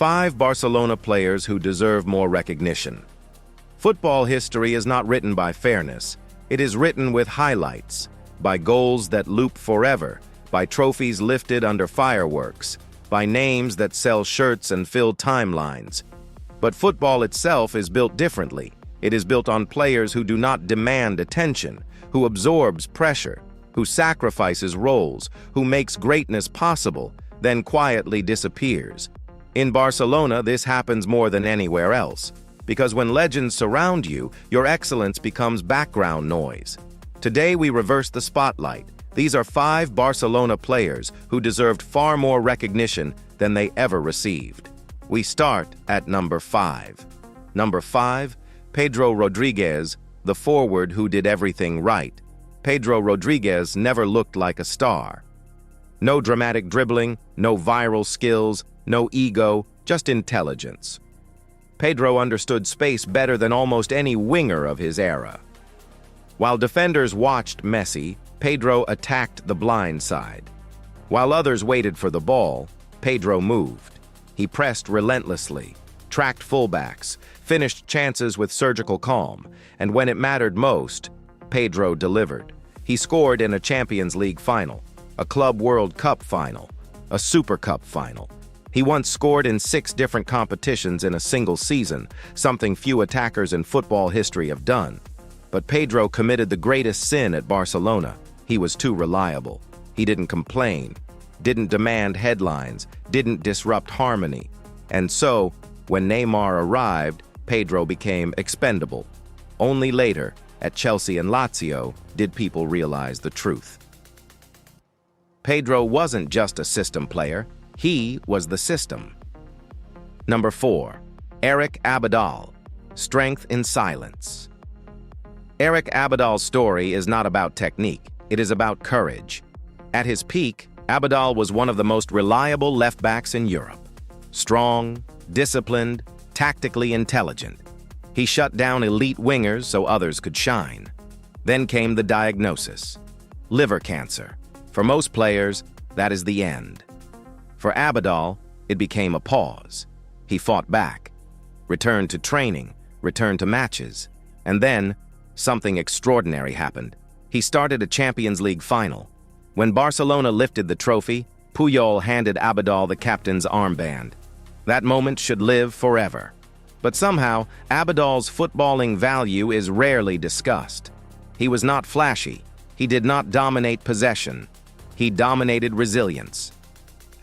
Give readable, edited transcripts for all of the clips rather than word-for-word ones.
5 Barcelona players who deserve more recognition. Football history is not written by fairness. It is written with highlights, by goals that loop forever, by trophies lifted under fireworks, by names that sell shirts and fill timelines. But football itself is built differently. It is built on players who do not demand attention, who absorbs pressure, who sacrifices roles, who makes greatness possible, then quietly disappears. In Barcelona, this happens more than anywhere else, because when legends surround you, your excellence becomes background noise. Today we reverse the spotlight. These are 5 Barcelona players who deserved far more recognition than they ever received. We start at number 5. Number 5, Pedro Rodriguez, the forward who did everything right. Pedro Rodriguez never looked like a star. No dramatic dribbling, no viral skills, no ego, just intelligence. Pedro understood space better than almost any winger of his era. While defenders watched Messi, Pedro attacked the blind side. While others waited for the ball, Pedro moved. He pressed relentlessly, tracked fullbacks, finished chances with surgical calm, and when it mattered most, Pedro delivered. He scored in a Champions League final, a Club World Cup final, a Super Cup final. He once scored in 6 different competitions in a single season, something few attackers in football history have done. But Pedro committed the greatest sin at Barcelona. He was too reliable. He didn't complain, didn't demand headlines, didn't disrupt harmony. And so, when Neymar arrived, Pedro became expendable. Only later, at Chelsea and Lazio, did people realize the truth. Pedro wasn't just a system player, he was the system. Number 4, Eric Abidal, strength in silence. Eric Abidal's story is not about technique, it is about courage. At his peak, Abidal was one of the most reliable left-backs in Europe. Strong, disciplined, tactically intelligent. He shut down elite wingers so others could shine. Then came the diagnosis: liver cancer. For most players, that is the end. For Abidal, it became a pause. He fought back, returned to training, returned to matches, and then something extraordinary happened. He started a Champions League final. When Barcelona lifted the trophy, Puyol handed Abidal the captain's armband. That moment should live forever. But somehow, Abidal's footballing value is rarely discussed. He was not flashy. He did not dominate possession. He dominated resilience.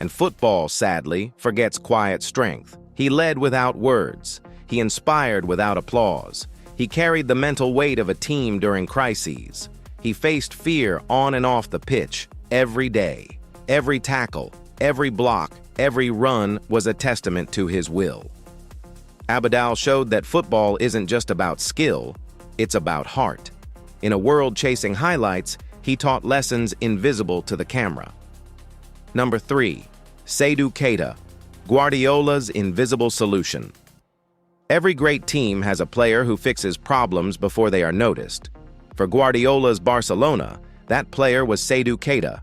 And football, sadly, forgets quiet strength. He led without words. He inspired without applause. He carried the mental weight of a team during crises. He faced fear on and off the pitch every day. Every tackle, every block, every run was a testament to his will. Abidal showed that football isn't just about skill, it's about heart. In a world chasing highlights, he taught lessons invisible to the camera. Number 3, Seydou Keita, Guardiola's invisible solution. Every great team has a player who fixes problems before they are noticed. For Guardiola's Barcelona, that player was Seydou Keita.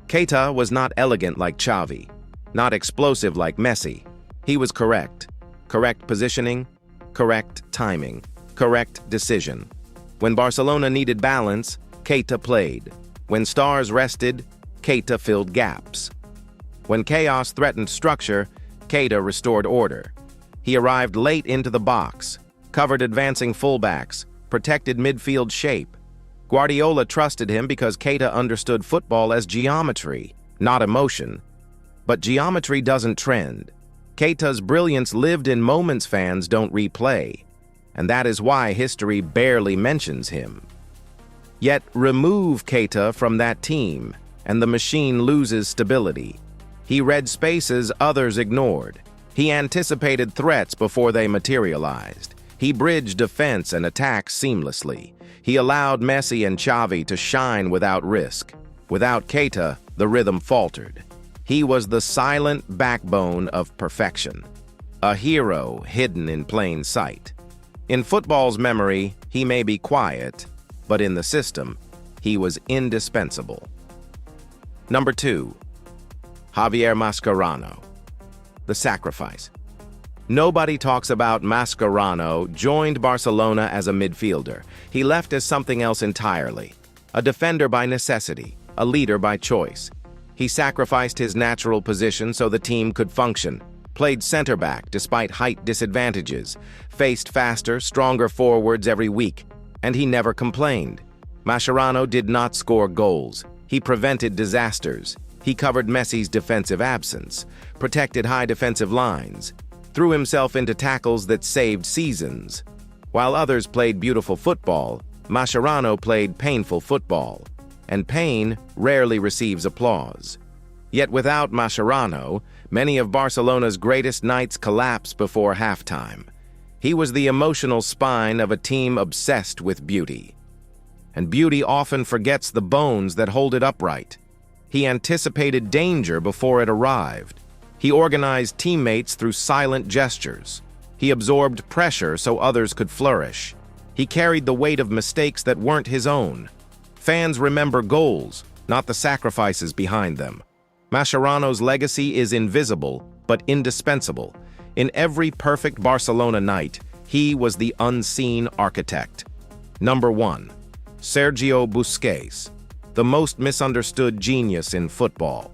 Keita was not elegant like Xavi, not explosive like Messi. He was correct. Correct positioning, correct timing, correct decision. When Barcelona needed balance, Keita played. When stars rested, Keita filled gaps. When chaos threatened structure, Keita restored order. He arrived late into the box, covered advancing fullbacks, protected midfield shape. Guardiola trusted him because Keita understood football as geometry, not emotion. But geometry doesn't trend. Keita's brilliance lived in moments fans don't replay, and that is why history barely mentions him. Yet remove Keita from that team, and the machine loses stability. He read spaces others ignored. He anticipated threats before they materialized. He bridged defense and attack seamlessly. He allowed Messi and Xavi to shine without risk. Without Keita, the rhythm faltered. He was the silent backbone of perfection, a hero hidden in plain sight. In football's memory, he may be quiet, but in the system, he was indispensable. Number 2, Javier Mascherano, the sacrifice. Nobody talks about Mascherano joined Barcelona as a midfielder. He left as something else entirely. A defender by necessity, a leader by choice. He sacrificed his natural position so the team could function, played center-back despite height disadvantages, faced faster, stronger forwards every week, and he never complained. Mascherano did not score goals. He prevented disasters. He covered Messi's defensive absence, protected high defensive lines, threw himself into tackles that saved seasons. While others played beautiful football, Mascherano played painful football, and pain rarely receives applause. Yet without Mascherano, many of Barcelona's greatest nights collapse before halftime. He was the emotional spine of a team obsessed with beauty. And beauty often forgets the bones that hold it upright. He anticipated danger before it arrived. He organized teammates through silent gestures. He absorbed pressure so others could flourish. He carried the weight of mistakes that weren't his own. Fans remember goals, not the sacrifices behind them. Mascherano's legacy is invisible, but indispensable. In every perfect Barcelona night, he was the unseen architect. Number 1. Sergio Busquets, the most misunderstood genius in football.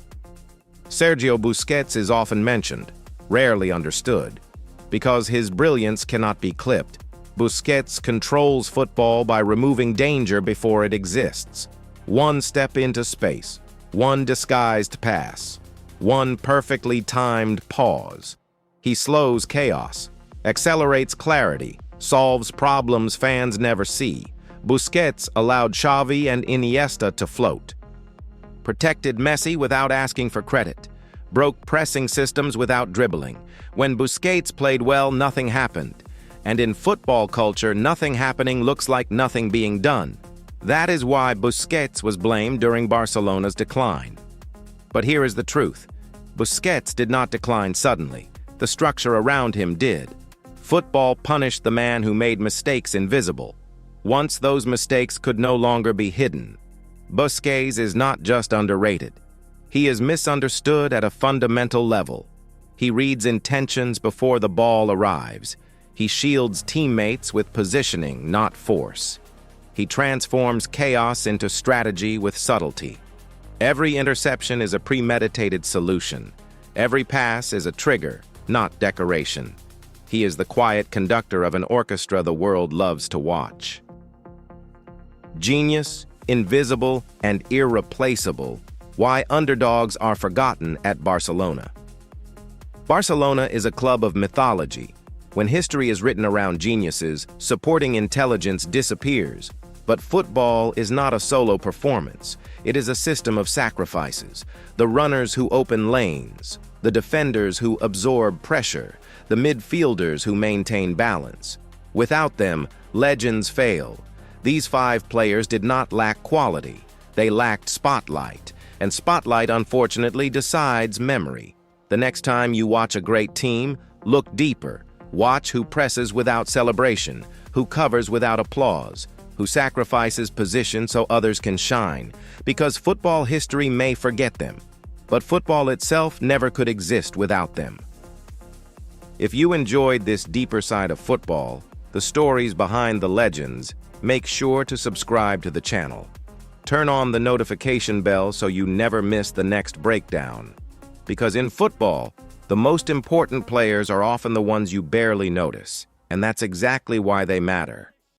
Sergio Busquets is often mentioned, rarely understood. Because his brilliance cannot be clipped, Busquets controls football by removing danger before it exists. One step into space, one disguised pass, one perfectly timed pause. He slows chaos, accelerates clarity, solves problems fans never see. Busquets allowed Xavi and Iniesta to float, protected Messi without asking for credit, broke pressing systems without dribbling. When Busquets played well, nothing happened. And in football culture, nothing happening looks like nothing being done. That is why Busquets was blamed during Barcelona's decline. But here is the truth. Busquets did not decline suddenly. The structure around him did. Football punished the man who made mistakes invisible. Once those mistakes could no longer be hidden. Busquets is not just underrated. He is misunderstood at a fundamental level. He reads intentions before the ball arrives. He shields teammates with positioning, not force. He transforms chaos into strategy with subtlety. Every interception is a premeditated solution. Every pass is a trigger, not decoration. He is the quiet conductor of an orchestra the world loves to watch. Genius, invisible, and irreplaceable. Why underdogs are forgotten at Barcelona. Barcelona is a club of mythology. When history is written around geniuses, supporting intelligence disappears. But football is not a solo performance. It is a system of sacrifices. The runners who open lanes, the defenders who absorb pressure, the midfielders who maintain balance. Without them, legends fail. These 5 players did not lack quality. They lacked spotlight. And spotlight, unfortunately, decides memory. The next time you watch a great team, look deeper. Watch who presses without celebration, who covers without applause, who sacrifices position so others can shine. Because football history may forget them, but football itself never could exist without them. If you enjoyed this deeper side of football, the stories behind the legends, make sure to subscribe to the channel. Turn on the notification bell so you never miss the next breakdown. Because in football, the most important players are often the ones you barely notice, and that's exactly why they matter.